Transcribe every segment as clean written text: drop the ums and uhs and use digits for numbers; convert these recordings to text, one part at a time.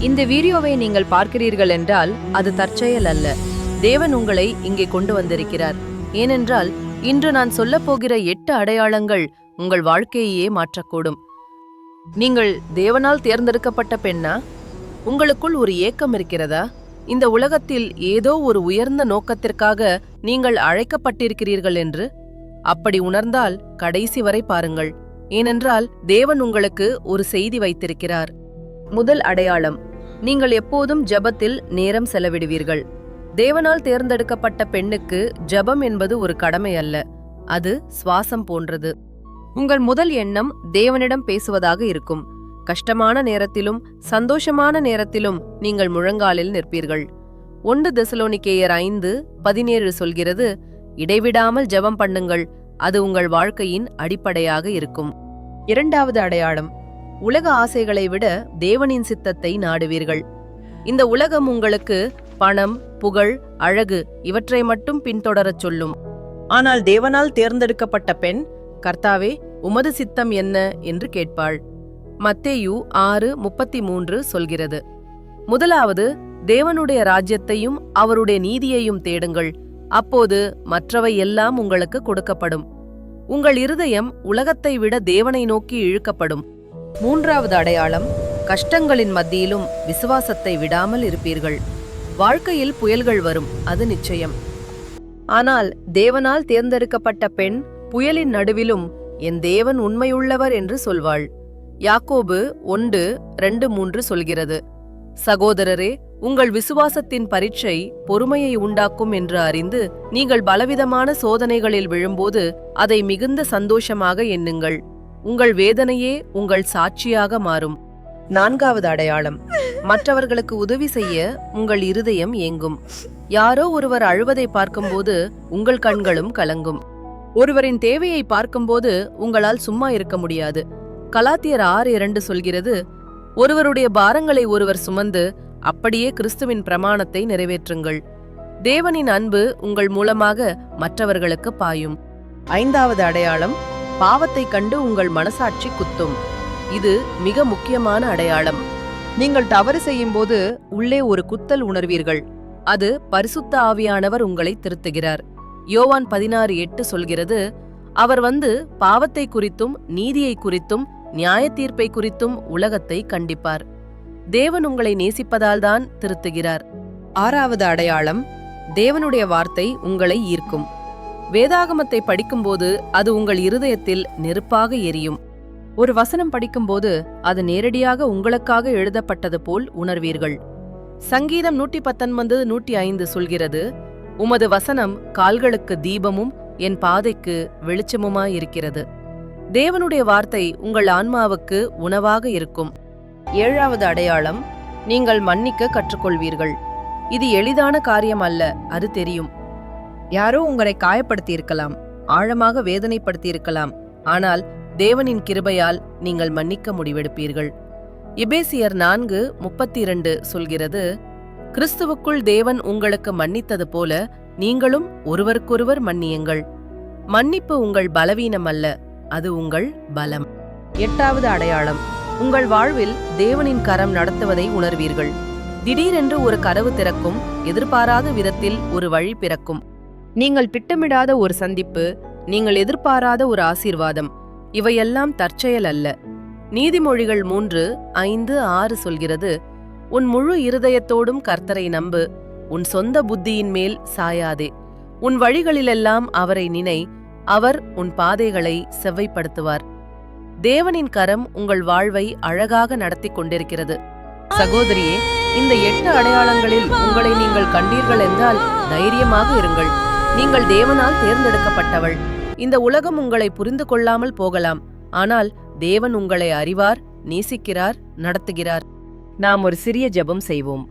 இந்த வீடியோவை நீங்கள் பார்க்கிறீர்கள் என்றால் அது தற்செயல் அல்ல. தேவன் உங்களை இங்கே கொண்டு வந்திருக்கிறார். ஏனென்றால் இன்று நான் சொல்லப்போகிற 8 அடையாளங்கள் உங்கள் வாழ்க்கையையே மாற்றக்கூடும். நீங்கள் தேவனால் தேர்ந்தெடுக்கப்பட்ட பெண்ணா? உங்களுக்குள் ஒரு ஏக்கம் இருக்கிறதா? இந்த உலகத்தில் ஏதோ ஒரு உயர்ந்த நோக்கத்திற்காக நீங்கள் அழைக்கப்பட்டிருக்கிறீர்கள் என்று? அப்படி உணர்ந்தால் கடைசி வரை பாருங்கள். ஏனென்றால் தேவன் உங்களுக்கு ஒரு செய்தி வைத்திருக்கிறார். முதல் அடையாளம், நீங்கள் எப்போதும் ஜெபத்தில் நேரம் செலவிடுவீர்கள். தேவனால் தேர்ந்தெடுக்கப்பட்ட பெண்ணுக்கு ஜெபம் என்பது ஒரு கடமை அல்ல, அது சுவாசம் போன்றது. உங்கள் முதல் எண்ணம் தேவனிடம் பேசுவதாக இருக்கும். கஷ்டமான நேரத்திலும் சந்தோஷமான நேரத்திலும் நீங்கள் முழங்காலில் நிற்பீர்கள். 1 தெசலோனிக்கேயர் 5:17 சொல்கிறது, இடைவிடாமல் ஜெபம் பண்ணுங்கள், அது உங்கள் வாழ்க்கையின் அடிப்படையாக இருக்கும். இரண்டாவது அடையாளம், உலக ஆசைகளை விட தேவனின் சித்தத்தை நாடுவீர்கள். இந்த உலகம் உங்களுக்கு பணம், புகழ், அழகு இவற்றை மட்டும் பின்தொடரச் சொல்லும். ஆனால் தேவனால் தேர்ந்தெடுக்கப்பட்ட பெண், கர்த்தாவே உமது சித்தம் என்ன என்று கேட்பாள். மத்தேயு 6:33 சொல்கிறது. முதலாவது, தேவனுடைய ராஜ்யத்தையும் அவருடைய நீதியையும் தேடுங்கள், அப்போது மற்றவை எல்லாம் உங்களுக்கு கொடுக்கப்படும். உங்கள் இருதயம் உலகத்தை விட தேவனை நோக்கி இழுக்கப்படும். மூன்றாவது அடையாளம், கஷ்டங்களின் மத்தியிலும் விசுவாசத்தை விடாமல் இருப்பீர்கள். வாழ்க்கையில் புயல்கள் வரும், அது நிச்சயம். ஆனால் தேவனால் தேர்ந்தெடுக்கப்பட்ட பெண் புயலின் நடுவிலும் என் தேவன் உண்மையுள்ளவர் என்று சொல்வாள். யாக்கோபு 1:2-3 சொல்கிறது, சகோதரரே, உங்கள் விசுவாசத்தின் பரீட்சை பொறுமையை உண்டாக்கும் என்று அறிந்து நீங்கள் பலவிதமான சோதனைகளில் விழும்போது அதை மிகுந்த சந்தோஷமாக எண்ணுங்கள். உங்கள் வேதனையே உங்கள் சாட்சியாக மாறும். நான்காவது அடையாளம், மற்றவர்களுக்கு உதவி செய்ய உங்கள் இருதயம் ஏங்கும். யாரோ ஒருவர் அழுவதை பார்க்கும்போது உங்கள் கண்களும் கலங்கும். ஒருவரின் தேவையை பார்க்கும்போது உங்களால் சும்மா இருக்க முடியாது. கலாத்தியர் 6:2 சொல்கிறது, ஒருவருடைய பாரங்களை ஒருவர் சுமந்து அப்படியே கிறிஸ்துவின் பிரமாணத்தை நிறைவேற்றுங்கள். தேவனின் அன்பு உங்கள் மூலமாக மற்றவர்களுக்கு பாயும். ஐந்தாவது அடையாளம், பாவத்தை கண்டு உங்கள் மனசாட்சி குத்தும். இது மிக முக்கியமான அடையாளம். நீங்கள் தவறு செய்யும் போது உள்ளே ஒரு குத்தல் உணர்வீர்கள். அது பரிசுத்த ஆவியானவர் உங்களை திருத்துகிறார். யோவான் 16:8 சொல்கிறது, அவர் வந்து பாவத்தை குறித்தும் நீதியை குறித்தும் நியாய தீர்ப்பை குறித்தும் உலகத்தை கண்டிப்பார். தேவன் உங்களை நேசிப்பதால்தான் திருத்துகிறார். ஆறாவது அடையாளம், தேவனுடைய வார்த்தை உங்களை ஈர்க்கும். வேதாகமத்தை படிக்கும்போது அது உங்கள் இருதயத்தில் நெருப்பாக எரியும். ஒரு வசனம் படிக்கும்போது அது நேரடியாக உங்களுக்காக எழுதப்பட்டது போல் உணர்வீர்கள். சங்கீதம் 119:105 சொல்கிறது, உமது வசனம் கால்களுக்கு தீபமும் என் பாதைக்கு வெளிச்சமுமாயிருக்கிறது. தேவனுடைய வார்த்தை உங்கள் ஆன்மாவுக்கு உணவாக இருக்கும். ஏழாவது அடையாளம், நீங்கள் மன்னிக்க கற்றுக்கொள்வீர்கள். இது எளிதான காரியம் அல்ல, அது தெரியும். யாரோ உங்களை காயப்படுத்தியிருக்கலாம், ஆழமாக வேதனைப்படுத்தியிருக்கலாம். ஆனால் தேவனின் கிருபையால் நீங்கள் மன்னிக்க முடிவெடுப்பீர்கள். எபேசியர் 4:32 சொல்கிறது, கிறிஸ்துவுக்குள் தேவன் உங்களுக்கு மன்னித்தது போல நீங்களும் ஒருவருக்கொருவர் மன்னியுங்கள். மன்னிப்பு உங்கள் பலவீனம் அல்ல, அது உங்கள் பலம். எட்டாவது அடையாளம், உங்கள் வாழ்வில் தேவனின் கரம் நடத்துவதை உணர்வீர்கள். திடீரென்று ஒரு கதவு திறக்கும், எதிர்பாராத விதத்தில் ஒரு வழி பிறக்கும். நீங்கள் திட்டமிடாத ஒரு சந்திப்பு, நீங்கள் எதிர்பாராத ஒரு ஆசீர்வாதம், இவையெல்லாம் தற்செயல் அல்ல. நீதிமொழிகள் 3:5-6 சொல்கிறது, உன் முழு இருதயத்தோடும் கர்த்தரை நம்பு, உன் சொந்த புத்தியின் மேல் சாயாதே. உன் வழிகளிலெல்லாம் அவரை நினை, அவர் உன் பாதைகளை செவ்வைப்படுத்துவார். தேவனின் கரம் உங்கள் வாழ்வை அழகாக நடத்தி கொண்டிருக்கிறது. சகோதரியே, இந்த 8 அடையாளங்களில் உங்களை நீங்கள் கண்டீர்கள் என்றால் தைரியமாக இருங்கள். நீங்கள் தேவனால் தேர்ந்தெடுக்கப்பட்டவள். இந்த உலகம் உங்களை புரிந்து கொள்ளாமல் போகலாம், ஆனால் தேவன் உங்களை அறிவார், நேசிக்கிறார், நடத்துகிறார். நாம் ஒரு சிறிய ஜெபம் செய்வோம்.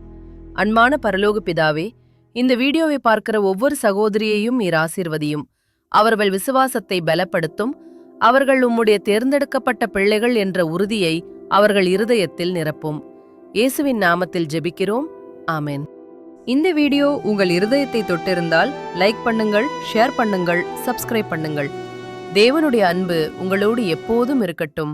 அன்பான பரலோக பிதாவே, இந்த வீடியோவை பார்க்கிற ஒவ்வொரு சகோதரியையும் நீர் ஆசீர்வதியும். அவர்கள் விசுவாசத்தை பலப்படுத்தும். அவர்கள் உம்முடைய தேர்ந்தெடுக்கப்பட்ட பிள்ளைகள் என்ற உறுதியை அவர்கள் இருதயத்தில் நிரப்பும். இயேசுவின் நாமத்தில் ஜெபிக்கிறோம், ஆமென். இந்த வீடியோ உங்கள் இருதயத்தை தொட்டிருந்தால் லைக் பண்ணுங்கள், ஷேர் பண்ணுங்கள், சப்ஸ்கிரைப் பண்ணுங்கள். தேவனுடைய அன்பு உங்களோடு எப்போதும் இருக்கட்டும்.